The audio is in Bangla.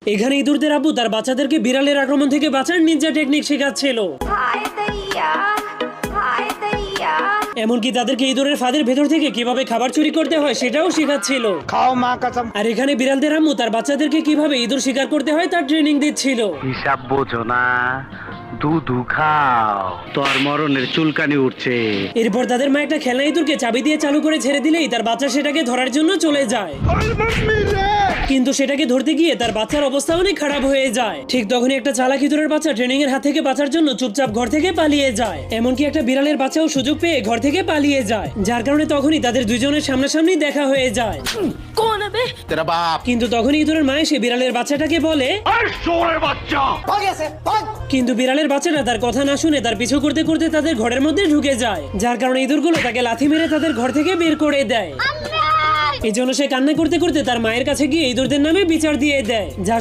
এখানে ইঁদুরদের আব্বু তার বাচ্চাদেরকে বিড়ালের আক্রমণ থেকে বাঁচার নিনজা টেকনিক শেখাচ্ছিল। এমনকি তাদেরকে ইঁদুরের ফাঁদের ভেতর থেকে কিভাবে খাবার চুরি করতে হয় সেটাও শেখাচ্ছিল। খাও মা কসম। আর এখানে বিড়ালদের আম্মু তার বাচ্চাদেরকে কিভাবে ইঁদুর শিকার করতে হয় তার ট্রেনিং দিচ্ছিল। হিসাব বোঝো না, দুধু খাও, তোর মরণের চুলকানি উঠছে। এরপর তাদের মা একটা খেলনা ইঁদুরকে চাবি দিয়ে চালু করে ছেড়ে দিলেই তার বাচ্চা সেটাকে ধরার জন্য চলে যায়। কিন্তু সেটাকে ধরতে গিয়ে তার বাচ্চার অবস্থা অনেক খারাপ হয়ে যায়। ঠিক তখনই একটা চালাক ইঁদুরের বাচ্চা ট্রেনিং এর হাত থেকে বাঁচার জন্য চুপচাপ ঘর থেকে পালিয়ে যায়। এমনকি একটা বিড়ালের বাচ্চাও সুযোগ পেয়ে ঘর থেকে পালিয়ে যায়, যার কারণে তখনই তাদের দুজনের সামনাসামনি দেখা হয়ে যায়। তেরা বাপ। কিন্তু তখনই ইঁদুরের মা এসে বিড়ালের বাচ্চাটাকে বলে, কিন্তু বিড়ালের বাচ্চাটা তার কথা না শুনে তার পিছু করতে করতে তাদের ঘরের মধ্যে ঢুকে যায়, যার কারণে ইঁদুরগুলো তাকে লাথি মেরে তাদের ঘর থেকে বের করে দেয়। এই জন্য সে কান্না করতে করতে তার মায়ের কাছে গিয়ে ইঁদুরদের নামে বিচার দিয়ে দেয়, যা